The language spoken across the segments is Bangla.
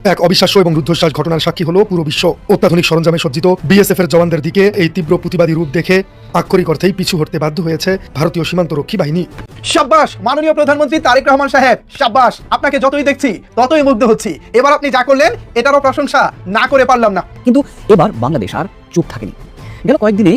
এক অবিশ্বাস্য এবং রুদ্ধশ্বাস ঘটনার সাক্ষী হলো পুরো বিশ্ব। অত্যাধুনিক সরঞ্জামে সজ্জিত বিএসএফ এর জওয়ানদের দিকে এই তীব্র প্রতিবাদী রূপ দেখে আক্ষরিক অর্থেই পিছু হটতে বাধ্য হয়েছে ভারতীয় সীমান্তরক্ষী বাহিনী। শাবাশ মাননীয় প্রধানমন্ত্রী তারেক রহমান সাহেব, শাবাশ। আপনাকে যতই দেখছি ততই মুগ্ধ হচ্ছি। এবার আপনি যা করলেন এটারও প্রশংসা না করে পারলাম না। কিন্তু এবার বাংলাদেশ আর চুপ থাকেনি। গেল কয়েকদিনে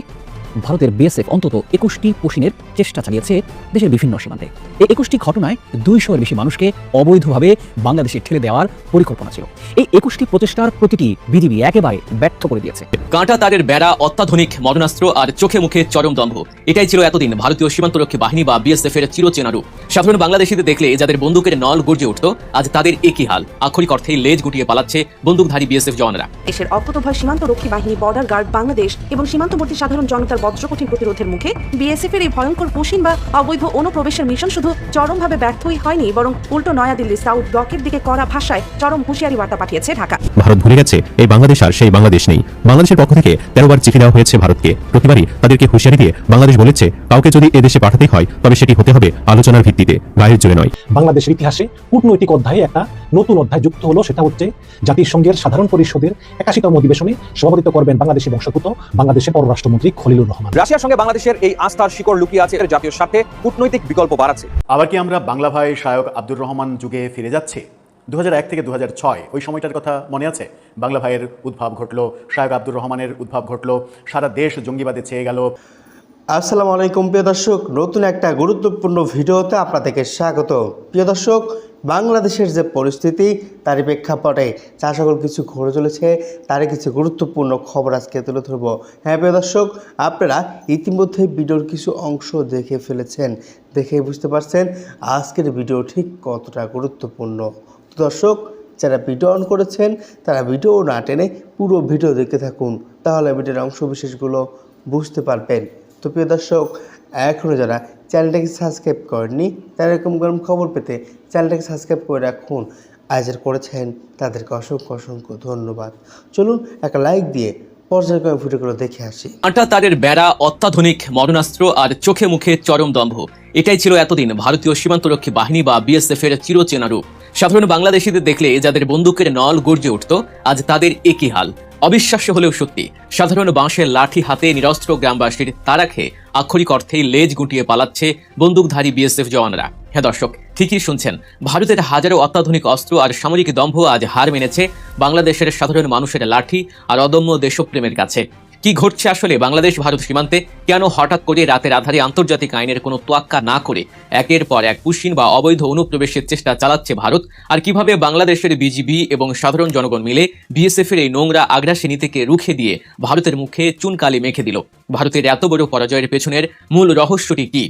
ভারতের বিএসএফ অন্তত 21টি পুশিনের চেষ্টা চালিয়েছে দেশের বিভিন্ন সীমান্তে। এই 21টি ঘটনায় 200-এর বেশি মানুষকে অবৈধভাবে বাংলাদেশে ঠেলে দেওয়ার পরিকল্পনা ছিল। এই 21টি প্রচেষ্টার প্রতিটি বিজিবি একেবারে ব্যর্থ করে দিয়েছে। কাঁটা তারের বেড়া, অত্যাধুনিক মরণাস্ত্র আর চোখে মুখে চরম দম্ভ, এটাই ছিল এতদিন ভারতীয় সীমান্তরক্ষী বাহিনী বা বিএসএফ এর চিরচেনা রূপ। সাধারণ বাংলাদেশিদের দেখলে যাদের বন্দুকের নল গর্জে উঠত, আজ তাদের একই হাল। আক্ষরিক অর্থেই লেজ গুটিয়ে পালাচ্ছে বন্দুকধারী বিএসএফ জওয়ানরা। দেশের অকুতোভয় সীমান্তরক্ষী বাহিনী, বর্ডার গার্ড বাংলাদেশ এবং সীমান্তবর্তী সাধারণ জনতার বজ্রকঠিন প্রতিরোধের মুখে বিএসএফ এর এই ভয়ঙ্কর পুশিন বা অবৈধ অনুপ্রবেশের মিশন শুধু চরমভাবে ব্যর্থই হয়নি, বরং উল্টো নয়াদিল্লি সাউথ ব্লকের দিকে কড়া ভাষায় চরম হুঁশিয়ারি বার্তা পাঠিয়েছে ঢাকা। ভারত ভুলে গেছে এই বাংলাদেশ আর সেই বাংলাদেশ নেই। বাংলাদেশের পক্ষ থেকে 13 বার চিঠি দেওয়া হয়েছে ভারতকে। প্রতিবারই তাদেরকে হুঁশিয়ারি দিয়ে বাংলাদেশ বলেছে, কাউকে যদি এদেশে পাঠাতেই হয় তবে সেটি হতে হবে আলোচনার ভিত্তিতে, গায়ের জোরে নয়। বাংলাদেশের ইতিহাসে কূটনৈতিক অধ্যায়ে একটা নতুন অধ্যায় যুক্ত হলো, সেটা হচ্ছে জাতিসংঘের সাধারণ পরিষদের 81তম অধিবেশনে সভাপতিত্ব করবেন বাংলাদেশি বংশোদ্ভূত বাংলাদেশের পররাষ্ট্রমন্ত্রী খলিলুর রহমান। রাশিয়ার সঙ্গে বাংলাদেশের এই আস্থার শিকড় লুকিয়ে আছে, এর জাতীয় স্বার্থে কূটনৈতিক বিকল্প বাড়াচ্ছে। আবার কি আমরা বাংলা ভাই শায়ক আব্দুর রহমান যুগে ফিরে যাচ্ছি? 2001 থেকে 2006 ওই সময়টার কথা মনে আছে? বাংলা ভাইয়ের উদ্ভব ঘটলো, শায়ক আব্দুর রহমানের উদ্ভব ঘটলো, সারা দেশ জঙ্গিবাদে ছেয়ে গেল। আসসালামু আলাইকুম প্রিয় দর্শক, নতুন একটা গুরুত্বপূর্ণ ভিডিওতে আপনাদেরকে স্বাগত। প্রিয় দর্শক, বাংলাদেশের যে পরিস্থিতি তার প্রেক্ষাপটে যা সকল কিছু ঘটে চলেছে তারই কিছু গুরুত্বপূর্ণ খবর আজকে তুলে ধরবো। হ্যাঁ প্রিয় দর্শক, আপনারা ইতিমধ্যে ভিডিওর কিছু অংশ দেখে ফেলেছেন, দেখে বুঝতে পারছেন আজকের ভিডিও ঠিক কতটা গুরুত্বপূর্ণ। তো দর্শক, যারা ভিডিও অন করেছেন তারা ভিডিও না টেনে পুরো ভিডিও দেখতে থাকুন, তাহলে ভিডিওর অংশ বিশেষগুলো বুঝতে পারবেন। তো প্রিয় দর্শক, এখনও যারা চ্যানেলটাকে সাবস্ক্রাইব করেননি তারা এরকম গরম খবর পেতে চ্যানেলটাকে সাবস্ক্রাইব করে রাখুন। আজ যারা করেছেন তাদেরকে অসংখ্য অসংখ্য ধন্যবাদ। চলুন একটা লাইক দিয়ে পর্যায়ক্রমে ভিডিওগুলো দেখে আসি। কাঁটা তারের বেড়া, অত্যাধুনিক মরণাস্ত্র আর চোখে মুখে চরম দম্ভ, এটাই ছিল এতদিন ভারতীয় সীমান্তরক্ষী বাহিনী বা বিএসএফ এর চিরচেনা রূপ। সাধারণ বাংলাদেশিদের দেখলে যাদের বন্দুকের নল গর্জে উঠত, আজ তাদের একই হাল। অবিশ্বাস্য হলেও সত্যি, সাধারণ বাঁশের লাঠি হাতে নিরস্ত্র গ্রামবাসীর তারা খেয়ে আক্ষরিক অর্থেই লেজ গুটিয়ে পালাচ্ছে বন্দুকধারী বিএসএফ জওয়ানরা। হ্যাঁ দর্শক, ঠিকই শুনছেন, ভারতের হাজারো অত্যাধুনিক অস্ত্র আর সামরিক দম্ভ আজ হার মেনেছে বাংলাদেশের সাধারণ মানুষের লাঠি আর অদম্য দেশপ্রেমের কাছে। কি ঘটছে আসলে বাংলাদেশ ভারত সীমান্তে? কেন হঠাৎ করে রাতের আধারে আন্তর্জাতিক আইনের কোনো তোয়াক্কা না করে একের পর এক পুশিন বা অবৈধ অনুপ্রবেশের চেষ্টা চালাচ্ছে ভারত? আর কিভাবে বাংলাদেশের বিজিবি এবং সাধারণ জনগণ মিলে বিএসএফ এর এই নোংরা আগ্রাসী নীতিকে রুখে দিয়ে ভারতের মুখে চুনকালি মেখে দিল? ভারতের এত বড় পরাজয়ের পেছনের মূল রহস্যটি কি?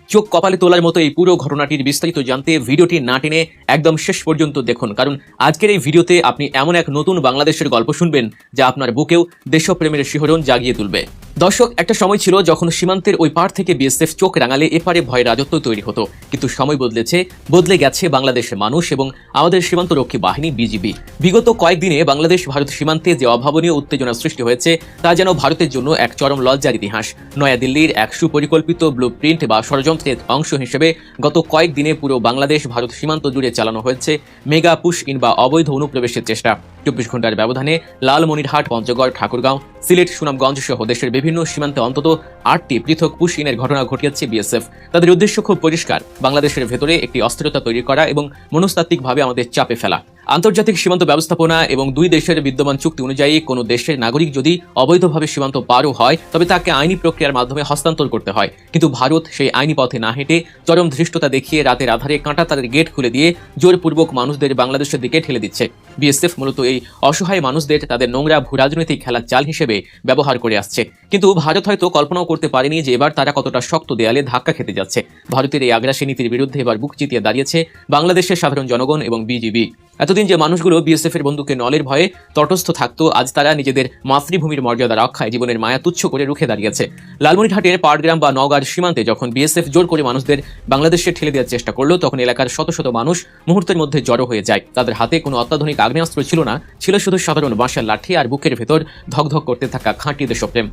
চোখ কপালে তোলার মতো এই পুরো ঘটনাটির বিস্তারিত জানতে ভিডিওটি না টেনে একদম শেষ পর্যন্ত দেখুন, কারণ আজকের এই ভিডিওতে আপনি এমন এক নতুন বাংলাদেশের গল্প শুনবেন যা আপনার বুকেও দেশপ্রেমের শিহরণ জাগিয়ে তুলবে। দর্শক, একটা সময় ছিল যখন সীমান্তের ওই পার থেকে বিএসএফ চোখ রাঙালে এপারে ভয় রাজত্ব তৈরি হতো, কিন্তু সময় বদলেছে, বদলে গেছে বাংলাদেশের মানুষ এবং আমাদের সীমান্তরক্ষী বাহিনী বিজিবি। বিগত কয়েকদিনে বাংলাদেশ ভারত সীমান্তে যে অভাবনীয় উত্তেজনা সৃষ্টি হয়েছে তা যেন ভারতের জন্য এক চরম লজ্জার ইতিহাস। নয়াদিল্লির এক সুপরিকল্পিত ব্লু প্রিন্ট বা ষড়যন্ত্রের অংশ হিসেবে গত কয়েকদিনে পুরো বাংলাদেশ ভারত সীমান্ত জুড়ে চালানো হয়েছে মেগা পুশ ইন বা অবৈধ অনুপ্রবেশের চেষ্টা। 24 ঘন্টার ব্যবধানে লালমনিরহাট, পঞ্চগড়, ঠাকুরগাঁও, সিলেট, সুনামগঞ্জ সহ দেশের বিভিন্ন সীমান্তে অন্তত 8টি পৃথক পুশ ইনের ঘটনা ঘটিয়েছে বিএসএফ। তাদের উদ্দেশ্য খুব পরিষ্কার, বাংলাদেশের ভেতরে একটি অস্থিরতা তৈরি করা এবং মনস্তাত্ত্বিকভাবে আমাদের চাপে ফেলা। আন্তর্জাতিক সীমান্ত ব্যবস্থাপনা এবং দুই দেশের বিদ্যমান চুক্তি অনুযায়ী কোনো দেশের নাগরিক যদি অবৈধভাবে সীমান্ত পারও হয় তবে তাকে আইনি প্রক্রিয়ার মাধ্যমে হস্তান্তর করতে হয়, কিন্তু ভারত সেই আইনি পথে না হেঁটে চরম ধৃষ্টতা দেখিয়ে রাতের আধারে কাঁটা তারের গেট খুলে দিয়ে জোরপূর্বক মানুষদের বাংলাদেশের দিকে ঠেলে দিচ্ছে। বিএসএফ মূলত এই অসহায় মানুষদের তাদের নোংরা ভূরাজনৈতিক খেলার চাল হিসেবে ব্যবহার করে আসছে, কিন্তু ভারত হয়তো কল্পনাও করতে পারেনি যে এবার তারা কতটা শক্ত দেয়ালে ধাক্কা খেতে যাচ্ছে। ভারতের এই আগ্রাসী নীতির বিরুদ্ধে এবার বুক চিতিয়ে দাঁড়িয়েছে বাংলাদেশের সাধারণ জনগণ এবং বিজিবি। এতদিন যে মানুষগুলো বিএসএফ এর বন্দুকে নলের ভয়ে তটস্থ থাকতো, আজ তারা নিজেদের মাতৃভূমির মর্যাদা রক্ষায় জীবনের মায়া তুচ্ছ করে রুখে দাঁড়িয়েছে। লালমনিরহাটের পাটগ্রাম বা নওগাঁর সীমান্তে যখন বিএসএফ জোর করে মানুষদের বাংলাদেশে ঠেলে দেওয়ার চেষ্টা করলো, তখন এলাকার শত শত মানুষ মুহূর্তের মধ্যে জড়ো হয়ে যায়। তাদের হাতে কোনো অত্যাধুনিক আগ্নেয়াস্ত্র ছিল না, ছিল শুধু সাধারণ বাঁশের লাঠি আর বুকের ভেতর ধকধক করতে থাকা খাঁটি দেশপ্রেম।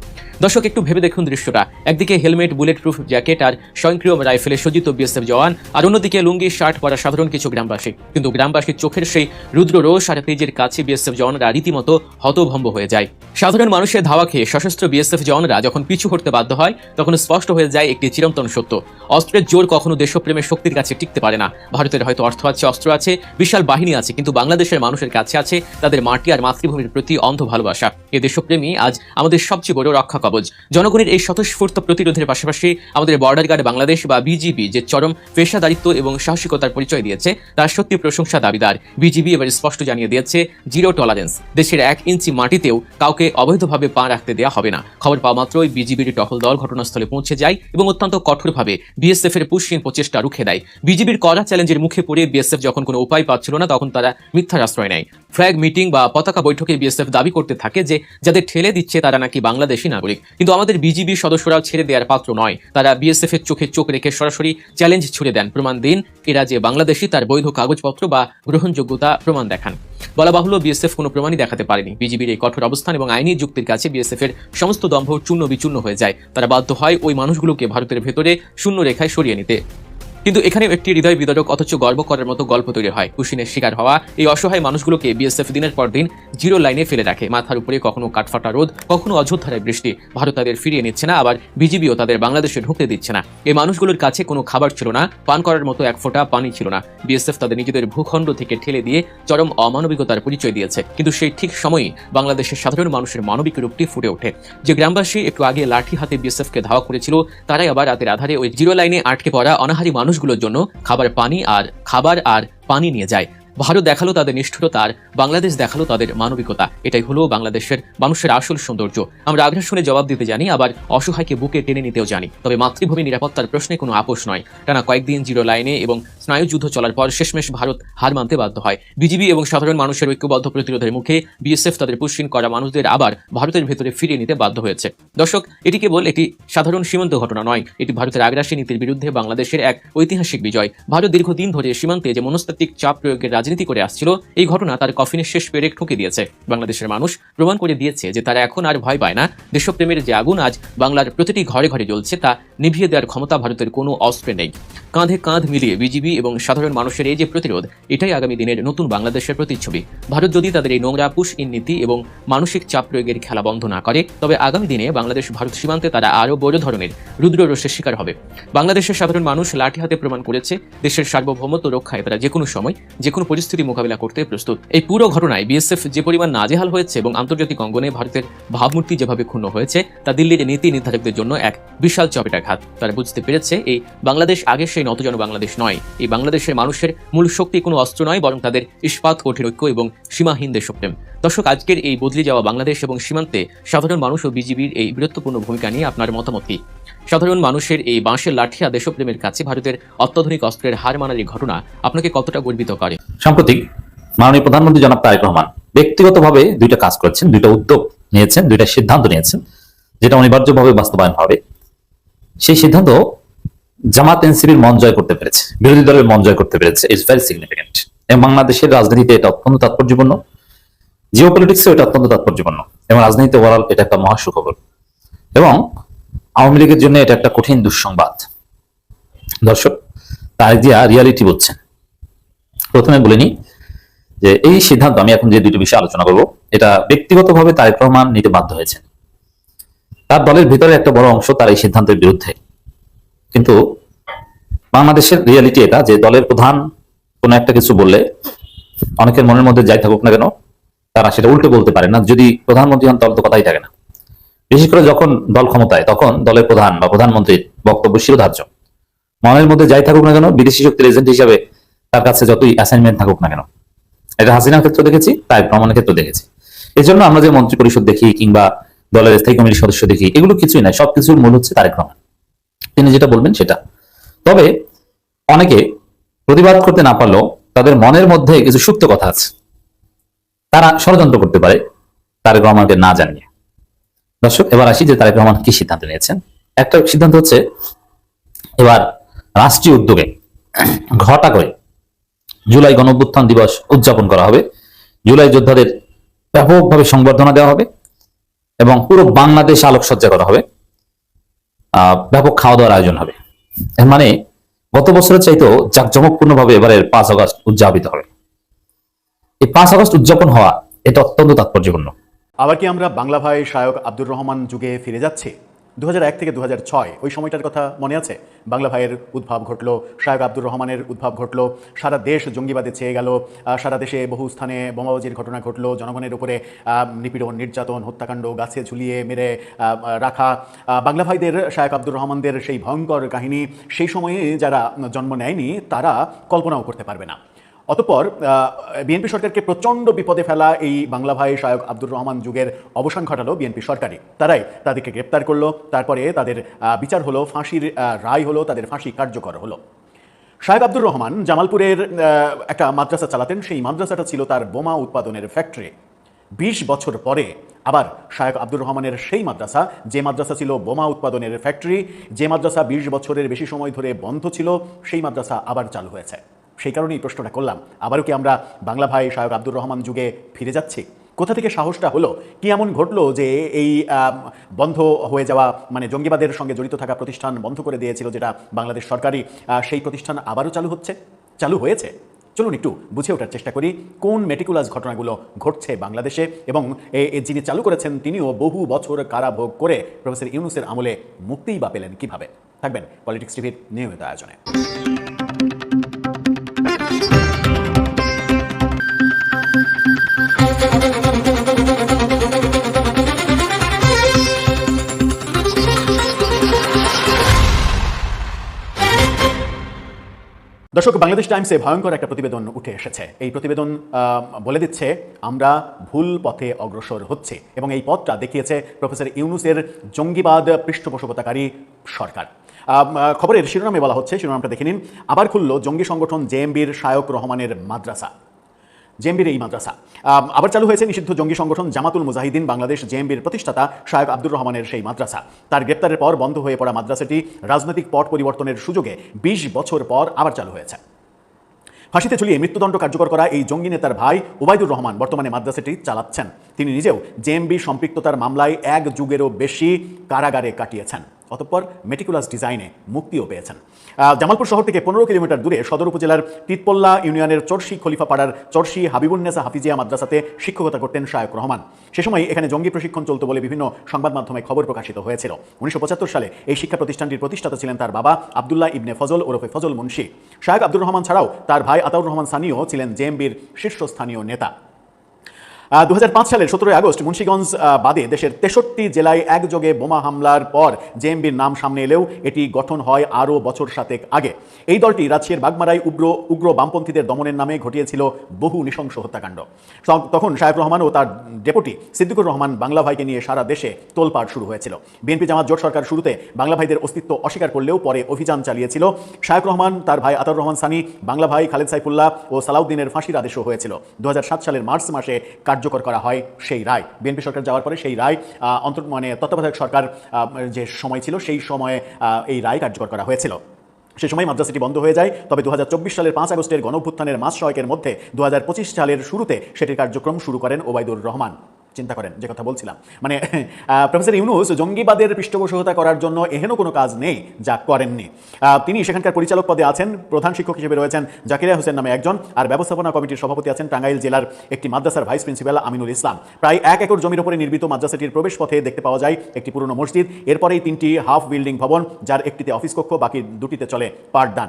দর্শক, একটু ভেবে দেখুন দৃশ্যটা। একদিকে হেলমেট, বুলেট প্রুফ জ্যাকেট আর স্বয়ংক্রিয় রাইফেলে সজ্জিত বিএসএফ জওয়ান, আর অন্যদিকে লুঙ্গি শার্ট পরা সাধারণ কিছু গ্রামবাসী। কিন্তু গ্রামবাসীর চোখের সেই রুদ্র রোষ আর তেজের কাছে বিএসএফ জওয়ানরা রীতিমতো হতভম্ব হয়ে যায়। সাধারণ মানুষের ধাওয়া খেয়ে সশস্ত্র বিএসএফ জওয়ানরা যখন পিছু হটতে বাধ্য হয় তখন স্পষ্ট হয়ে যায় একটি চিরন্তন সত্য: অস্ত্রের জোর কখনো দেশপ্রেমের শক্তির কাছে টিকতে পারে না। ভারতের হয়তো অর্থ আছে, অস্ত্র আছে, বিশাল বাহিনী আছে, কিন্তু বাংলাদেশের মানুষের কাছে আছে তাদের মাটি আর মাতৃভূমির প্রতি অন্ধ ভালোবাসা। এই দেশপ্রেমী আজ আমাদের সবচেয়ে বড় রক্ষা কবচ। জনগণের এই স্বতঃস্ফূর্ত প্রতিরোধের পাশাপাশি আমাদের বর্ডার গার্ড বাংলাদেশ বা বিজিবি যে চরম পেশাদারিত্ব এবং সাহসিকতার পরিচয় দিয়েছে তার সত্যি প্রশংসা দাবিদার। বিজিবি এবার স্পষ্ট জানিয়ে দিয়েছে জিরো টলারেন্স। দেশের 1 ইঞ্চি মাটিতেও কাউকে অবৈধভাবে পা রাখতে দেওয়া হবে না। খবর পাওয়া মাত্রই বিজিবির টহল দল ঘটনাস্থলে পৌঁছে যায় এবং অত্যন্ত কঠোরভাবে বিএসএফ এর পুশহীন প্রচেষ্টা রুখে দেয়। বিজিবির কড়া চ্যালেঞ্জের মুখে পড়ে বিএসএফ যখন কোনো উপায় পাচ্ছিল না তখন তারা মিথ্যার আশ্রয় নেয়। ফ্ল্যাগ মিটিং বা পতাকা বৈঠকে বিএসএফ দাবি করতে থাকে যে যাদের ঠেলে দিচ্ছে তারা নাকি বাংলাদেশি নাগরিক, কিন্তু আমাদের বিজিবি সদস্যরাও ছেড়ে দেওয়ার পাত্র নয়। তারা বিএসএফ এর চোখে চোখ রেখে সরাসরি চ্যালেঞ্জ ছুড়ে দেন, প্রমাণ দিন এরা যে বাংলাদেশি, তার বৈধ কাগজপত্র বা গ্রহণযোগ্যতা প্রমাণ দেখান। বলা বাহুল্য, বিএসএফ কোনো প্রমাণই দেখাতে পারেনি। বিজিবির এই কঠোর অবস্থান এবং আইনি যুক্তির কাছে বিএসএফ এর সমস্ত দম্ভ চূর্ণ বিচূর্ণ হয়ে যায়। তারা বাধ্য হয় ওই মানুষগুলোকে ভারতের ভেতরে শূন্য রেখায় সরিয়ে নিতে। কিন্তু এখানে একটি হৃদয় বিদারক অথচ গর্ব করার মতো গল্প তৈরি হয়। কুশিনের শিকার হওয়া এই অসহায় মানুষগুলোকে বিএসএফ দিনের পর দিন জিরো লাইনে ফেলে রাখে। মাথার উপরে কখনো কাঠফাটা রোদ, কখনো অযোধ্যায় বৃষ্টি। ভারত তাদের ফিরিয়ে নিচ্ছে না, আবার বিজিবিও তাদের বাংলাদেশে ঢুকতে দিচ্ছে না। এই মানুষগুলোর কাছে কোনো খাবার ছিল না, পান করার মতো এক ফোঁটা পানি ছিল না। বিএসএফ তাদের নিজেদের ভূখণ্ড থেকে ঠেলে দিয়ে চরম অমানবিকতার পরিচয় দিয়েছে। কিন্তু সেই ঠিক সময়ই বাংলাদেশের সাধারণ মানুষের মানবিক রূপটি ফুটে ওঠে। যে গ্রামবাসী একটু আগে লাঠি হাতে বিএসএফকে ধাওয়া করেছিল, তারাই আবার রাতের আধারে ওই জিরো লাইনে আটকে পড়া অনাহারী মানুষগুলোর জন্য খাবার আর পানি নিয়ে যায়। ভারত দেখালো তাদের নিষ্ঠুরতা আর বাংলাদেশ দেখালো তাদের মানবিকতা। এটাই হলো বাংলাদেশের মানুষের আসল সৌন্দর্য। আমরা আগ্রাসনে জবাব দিতে জানি, আবার অসহায়কে বুকে টেনে নিতেও জানি। তবে মাতৃভূমি নিরাপত্তার প্রশ্নে কোনো আপোষ নয়। টানা কয়েকদিন জিরো লাইনে এবং স্নায়ুযুদ্ধ চলার পর শেষমেশ ভারত হার মানতে বাধ্য হয়। বিজিবি এবং সাধারণ মানুষের ঐক্যবদ্ধ প্রতিরোধের মুখে বিএসএফ তাদের পুশহীন করা মানুষদের আবার ভারতের ভেতরে ফিরিয়ে নিতে বাধ্য হয়েছে। দর্শক, এটি কেবল একটি সাধারণ সীমান্ত ঘটনা নয়, এটি ভারতের আগ্রাসী নীতির বিরুদ্ধে বাংলাদেশের এক ঐতিহাসিক বিজয়। ভারত দীর্ঘদিন ধরে সীমান্তে যে মনস্তাত্ত্বিক চাপ প্রয়োগের রাজনীতি করে আসছিল, এই ঘটনা তার কফিনের শেষ পেরেক ঠুকে দিয়েছে। বাংলাদেশের মানুষ প্রমাণ করে দিয়েছে যে তারা এখন আর ভয় পায় না। দেশপ্রেমের যে আগুন আজ বাংলার প্রতিটি ঘরে ঘরে জ্বলছে, তা নিভিয়ে দেওয়ার ক্ষমতা ভারতের কোনো অস্ত্রে নেই। কাঁধে কাঁধ মিলিয়ে বিজিবি এবং সাধারণ মানুষের এই যে প্রতিরোধ, এটাই আগামী দিনের নতুন বাংলাদেশের প্রতিচ্ছবি। ভারত যদি তাদের এই নোংরা পুশ-ইন নীতি এবং মানসিক চাপ প্রয়োগের খেলা বন্ধ না করে, তবে আগামী দিনে বাংলাদেশ ভারত সীমান্তে তারা আরও বড় ধরনের রুদ্র রোষের শিকার হবে। বাংলাদেশের সাধারণ মানুষ লাঠি হাতে প্রমাণ করেছে দেশের সার্বভৌমত্ব রক্ষায় তারা যে কোনো সময় যে কোনো পরিস্থিতি মোকাবিলা করতে প্রস্তুত। এই পুরো ঘটনায় বিএসএফ যে পরিমাণ নাজেহাল হয়েছে এবং আন্তর্জাতিক অঙ্গনে ভারতের ভাবমূর্তি যেভাবে ক্ষুণ্ণ হয়েছে, তা দিল্লির নীতি নির্ধারকদের জন্য এক বিশাল চপেটাঘাত। তারা বুঝতে পেরেছে এই বাংলাদেশ আগের সেই নতজন বাংলাদেশ নয়। এই বাংলাদেশের মানুষের মূল শক্তি কোনো অস্ত্র নয়, বরং তাদের ইস্পাত, কঠিন ঐক্য এবং সীমাহীন দেশপ্রেম। দর্শক, আজকের এই বদলে যাওয়া বাংলাদেশ এবং সীমান্তে সাধারণ মানুষ ও বিজিবির এই বীরত্বপূর্ণ ভূমিকা নিয়ে আপনার মতামত কি? সাধারণ মানুষের এই বাঁশের লাঠিয়া দেশপ্রেমের কাছে ভারতের অত্যাধুনিক অস্ত্রের হার মানার এই ঘটনা আপনাকে কতটা গর্বিত করে? সাম্প্রতিক মাননীয় প্রধানমন্ত্রী জনাব তারেক রহমান ব্যক্তিগতভাবে দুইটা কাজ করেছেন, দুইটা উদ্যোগ নিয়েছেন, দুইটা সিদ্ধান্ত নিয়েছেন, যেটা অনিবার্যভাবে বাস্তবায়ন হবে। সেই সিদ্ধান্ত জামাত এনসিপির মন জয় করতে পেরেছে, বিরোধী দলের মন জয় করতে পেরেছে। It's very significant. এবং বাংলাদেশের রাজনীতিতে এটা অত্যন্ত তাৎপর্যপূর্ণ, জিওপলিটিক্সেও এটা অত্যন্ত তাৎপর্যপূর্ণ, এবং রাজনীতি ওভারঅল এটা একটা মহা সুখবর। এবং আওয়ামী লীগের জন্য এটা একটা কঠিন দুঃসংবাদ। দর্শক, তারেক জিয়া রিয়ালিটি বলছেন। প্রথমে বলে নি যে এই সিদ্ধান্ত, আমি এখন যে দুটো বিষয় আলোচনা করবো, এটা ব্যক্তিগতভাবে তারেক রহমান নিতে বাধ্য হয়েছেন। তার দলের ভিতরে একটা বড় অংশ তার এই সিদ্ধান্তের বিরুদ্ধে। কিন্তু বাংলাদেশের রিয়ালিটি এটা যে দলের প্রধান কোনো একটা কিছু বললে অনেকের মনের মধ্যে যাই থাকুক না কেন, তারা সেটা উল্টে বলতে পারে না। যদি প্রধানমন্ত্রী হন তাহলে তো কথাই থাকে না। বিশেষ করে যখন দল ক্ষমতায়, তখন দলের প্রধান বা প্রধানমন্ত্রীর বক্তব্য শিরোধার্য। মনের মধ্যে যাই থাকুক না কেন, বিদেশি শক্তির এজেন্ট হিসাবে তার কাছে যতই অ্যাসাইনমেন্ট থাকুক না কেন, এটা হাসিনার ক্ষেত্রে দেখেছি, তারেক রহমানের ক্ষেত্রে দেখেছি। এই জন্য আমরা যে মন্ত্রী পরিষদ দেখি কিংবা দলের স্থায়ী কমিটির সদস্য দেখি, এগুলো কিছুই নাই, সবকিছুর মূল হচ্ছে তারেক রহমান। তিনি যেটা বলবেন সেটা। তবে অনেকে প্রতিবাদ করতে না পারলেও তাদের মনের মধ্যে কিছু সুপ্ত কথা আছে, তারা ষড়যন্ত্র করতে পারে তারেক রহমানকে না জানিয়ে। দর্শক, এবার আসি যে তারেক রহমান কি সিদ্ধান্ত নিয়েছেন। একটা সিদ্ধান্ত হচ্ছে, এবার রাষ্ট্রীয় উদ্যোগে ঘটা করে জুলাই গণঅভ্যুত্থান দিবস উদযাপন করা হবে। জুলাই যোদ্ধাদের ব্যাপকভাবে সংবর্ধনা দেওয়া হবে এবং পুরো বাংলাদেশ আলোকসজ্জা করা হবে, ব্যাপক খাওয়া দাওয়ার আয়োজন হবে। এর মানে গত বছরের চাইতেও জাঁকজমকপূর্ণভাবে এবারের 5 আগস্ট উদযাপিত হবে। এই 5 আগস্ট উদযাপন হওয়া এটা অত্যন্ত তাৎপর্যপূর্ণ। আবার কি আমরা বাংলা ভাই শায়ক আব্দুর রহমান যুগে ফিরে যাচ্ছি? 2001 থেকে 2006 ওই সময়টার কথা মনে আছে? বাংলা ভাইয়ের উদ্ভব ঘটলো, শায়ক আব্দুর রহমানের উদ্ভব ঘটলো, সারা দেশ জঙ্গিবাদে ছেয়ে গেল, সারা দেশে বহু স্থানে বোমাবাজির ঘটনা ঘটলো, জনগণের উপরে নিপীড়ন, নির্যাতন, হত্যাকাণ্ড, গাছে ঝুলিয়ে মেরে রাখা। বাংলা ভাইদের, শায়ক আব্দুর রহমানদের সেই ভয়ঙ্কর কাহিনী সেই সময়ে যারা জন্ম নেয়নি তারা কল্পনাও করতে পারবে না। অতঃপর বিএনপি সরকারকে প্রচণ্ড বিপদে ফেলা এই বাংলা ভাই শায়ক আব্দুর রহমান যুগের অবসান ঘটালো বিএনপি সরকারই। তারাই তাদেরকে গ্রেপ্তার করলো, তারপরে তাদের বিচার হলো, ফাঁসির রায় হলো, তাদের ফাঁসি কার্যকর হলো। শায়ক আব্দুর রহমান জামালপুরের একটা মাদ্রাসা চালাতেন, সেই মাদ্রাসাটা ছিল তার বোমা উৎপাদনের ফ্যাক্টরি। 20 বছর পরে আবার শায়ক আব্দুর রহমানের সেই মাদ্রাসা, যে মাদ্রাসা ছিল বোমা উৎপাদনের ফ্যাক্টরি, যে মাদ্রাসা 20 বছরের বেশি সময় ধরে বন্ধ ছিল, সেই মাদ্রাসা আবার চালু হয়েছে। সেই কারণেই প্রশ্নটা করলাম, আবারও কি আমরা বাংলা ভাই শায়ক আব্দুর রহমান যুগে ফিরে যাচ্ছি? কোথা থেকে সাহসটা হলো? কি এমন ঘটলো যে এই বন্ধ হয়ে যাওয়া, মানে জঙ্গিবাদের সঙ্গে জড়িত থাকা প্রতিষ্ঠান বন্ধ করে দিয়েছিল যেটা বাংলাদেশ সরকারি, সেই প্রতিষ্ঠান আবারও চালু হয়েছে? চলুন একটু বুঝে ওঠার চেষ্টা করি কোন মেটিকুলাস ঘটনাগুলো ঘটছে বাংলাদেশে, এবং যিনি চালু করেছেন তিনিও বহু বছর কারাভোগ করে প্রফেসর ইউনূসের আমলে মুক্তিই বা পেলেন কিভাবে। থাকবেন পলিটিক্স টিভির নিয়মিত আয়োজনে। দর্শক, বাংলাদেশ টাইমসে ভয়ঙ্কর একটা প্রতিবেদন উঠে এসেছে। এই প্রতিবেদন বলে দিচ্ছে আমরা ভুল পথে অগ্রসর হচ্ছে, এবং এই পথটা দেখিয়েছে প্রফেসর ইউনূসের জঙ্গিবাদ পৃষ্ঠপোষকতাকারী সরকার। খবরের শিরোনামে বলা হচ্ছে, শিরোনামটা দেখে নিন, আবার খুলল জঙ্গি সংগঠন জেএমবির শায়ক রহমানের মাদ্রাসা। জেএমবির এই মাদ্রাসা আবার চালু হয়েছে নিষিদ্ধ জঙ্গি সংগঠন জামাতুল মুজাহিদিন বাংলাদেশ জেএমবির প্রতিষ্ঠাতা শায়ক আব্দুর রহমানের সেই মাদ্রাসা। তার গ্রেপ্তারের পর বন্ধ হয়ে পড়া মাদ্রাসাটি রাজনৈতিক পট পরিবর্তনের সুযোগে 20 বছর পর আবার চালু হয়েছে। ফাঁসিতে ঝুলিয়ে মৃত্যুদণ্ড কার্যকর করা এই জঙ্গি নেতার ভাই ওবায়দুর রহমান বর্তমানে মাদ্রাসাটি চালাচ্ছেন। তিনি নিজেও জেএমবি সম্পৃক্ততার মামলায় 1 যুগেরও বেশি কারাগারে কাটিয়েছেন, অতঃপর মেটিকুলাস ডিজাইনে মুক্তিও পেয়েছেন। জামালপুর শহর থেকে 15 কিলোমিটার দূরে সদর উপজেলার তিতপল্লা ইউনিয়নের চরশি খলিফাপাড়ার চরশি হাবিবুন্নেসা হাফিজিয়া মাদ্রাসাতে শিক্ষকতা করতেন শায়ক রহমান। সে সময় এখানে জঙ্গি প্রশিক্ষণ চলত বলে বিভিন্ন সংবাদ মাধ্যমে খবর প্রকাশিত হয়েছিল। 1975 সালে এই শিক্ষা প্রতিষ্ঠানটির প্রতিষ্ঠাতা ছিলেন তার বাবা আব্দুল্লাহ ইবনে ফজল ওরফে ফজল মুন্সি। শায়ক আব্দুর রহমান ছাড়াও তার ভাই আতাউর রহমান সানিও ছিলেন জেএমবির শীর্ষস্থানীয় নেতা। 2005 সালের 17 আগস্ট মুন্সিগঞ্জ বাদে দেশের 63 জেলায় একযোগে বোমা হামলার পর জেএমবির নাম সামনে এলেও এটি গঠন হয় আরও বছর 7 আগে। এই দলটি রাজশাহীর বাগমারায় উগ্র বামপন্থীদের দমনের নামে ঘটিয়েছিল বহু নৃশংস হত্যাকাণ্ড। তখন শায়ক রহমান ও তার ডেপুটি সিদ্দিকুর রহমান বাংলা ভাইকে নিয়ে সারা দেশে তোলপাড় শুরু হয়েছিল। বিএনপি জামাত জোট সরকার শুরুতে বাংলা ভাইদের অস্তিত্ব অস্বীকার করলেও পরে অভিযান চালিয়েছিল। শায়ক রহমান, তার ভাই আতাউর রহমান সানি, বাংলা ভাই খালেদ সাইফুল্লাহ ও সালাউদ্দিনের ফাঁসির আদেশও হয়েছিল। 2007 সালের মার্চ মাসে কার্যকর করা হয় সেই রায়। বিএনপি সরকার যাওয়ার পরে সেই রায় তত্ত্বাবধায়ক সরকার যে সময় ছিল সেই সময়ে এই রায় কার্যকর করা হয়েছিল। সে সময় মাদ্রাসাটি বন্ধ হয়ে যায়। তবে 2024 সালের 5 আগস্টের গণঅভ্যুত্থানের মাস 6 মধ্যে 2025 সালের শুরুতে সেটির কার্যক্রম শুরু করেন ওবায়দুর রহমান। চিন্তা করেন যে কথা বলছিলাম, মানে প্রফেসর ইউনূস জঙ্গিবাদের পৃষ্ঠপোষকতা করার জন্য এহেন কোনো কাজ নেই যা করেননি। তিনি সেখানকার পরিচালক পদে আছেন, প্রধান শিক্ষক হিসেবে রয়েছেন জাকিরিয়া হোসেন নামে একজন, আর ব্যবস্থাপনা কমিটির সভাপতি আছেন টাঙ্গাইল জেলার একটি মাদ্রাসার ভাইস প্রিন্সিপাল আমিনুল ইসলাম। প্রায় 1 একর জমির উপরে নির্মিত মাদ্রাসাটির প্রবেশ পথে দেখতে পাওয়া যায় একটি পুরনো মসজিদ, এরপরেই 3টি হাফ বিল্ডিং ভবন, যার একটিতে অফিস কক্ষ, বাকি 2টিতে চলে পাঠদান।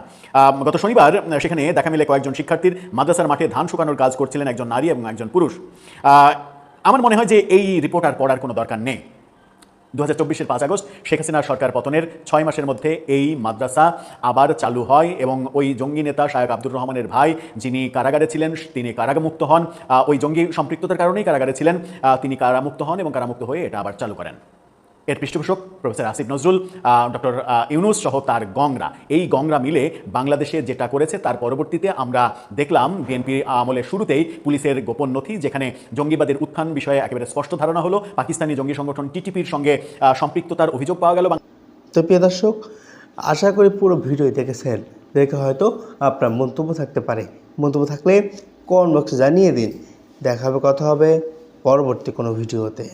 গত শনিবার সেখানে দেখা মিলে কয়েকজন শিক্ষার্থীর মাদ্রাসার মাঠে ধান শুকানোর কাজ করছিলেন একজন নারী এবং একজন পুরুষ। আমার মনে হয় যে এই রিপোর্ট আর পড়ার কোনো দরকার নেই। 2024 5 আগস্ট শেখ হাসিনার সরকার পতনের 6 মাসের মধ্যে এই মাদ্রাসা আবার চালু হয়, এবং ওই জঙ্গি নেতা শায়ক আব্দুর রহমানের ভাই যিনি কারাগারে ছিলেন তিনি কারামুক্ত হন। ওই জঙ্গি সম্পৃক্ততার কারণেই কারাগারে ছিলেন, তিনি কারামুক্ত হন এবং কারামুক্ত হয়ে এটা আবার চালু করেন। এর পৃষ্ঠপোষক প্রফেসর আসিফ নজরুল, ডক্টর ইউনূস সহ তার গংরা, এই গংরা মিলে বাংলাদেশে যেটা করেছে তার পরবর্তীতে আমরা দেখলাম বিএনপি আমলের শুরুতেই পুলিশের গোপন নথি, যেখানে জঙ্গিবাদের উত্থান বিষয়ে একেবারে স্পষ্ট ধারণা হলো। পাকিস্তানি জঙ্গি সংগঠন টিটিপির সঙ্গে সম্পৃক্ততার অভিযোগ পাওয়া গেল। তো প্রিয় দর্শক, আশা করি পুরো ভিডিও দেখেছেন, দেখে হয়তো আপনার মন্তব্য থাকতে পারে। মন্তব্য থাকলে কমেন্ট বক্সে জানিয়ে দিন। দেখা হবে, কথা হবে পরবর্তী কোনো ভিডিওতে।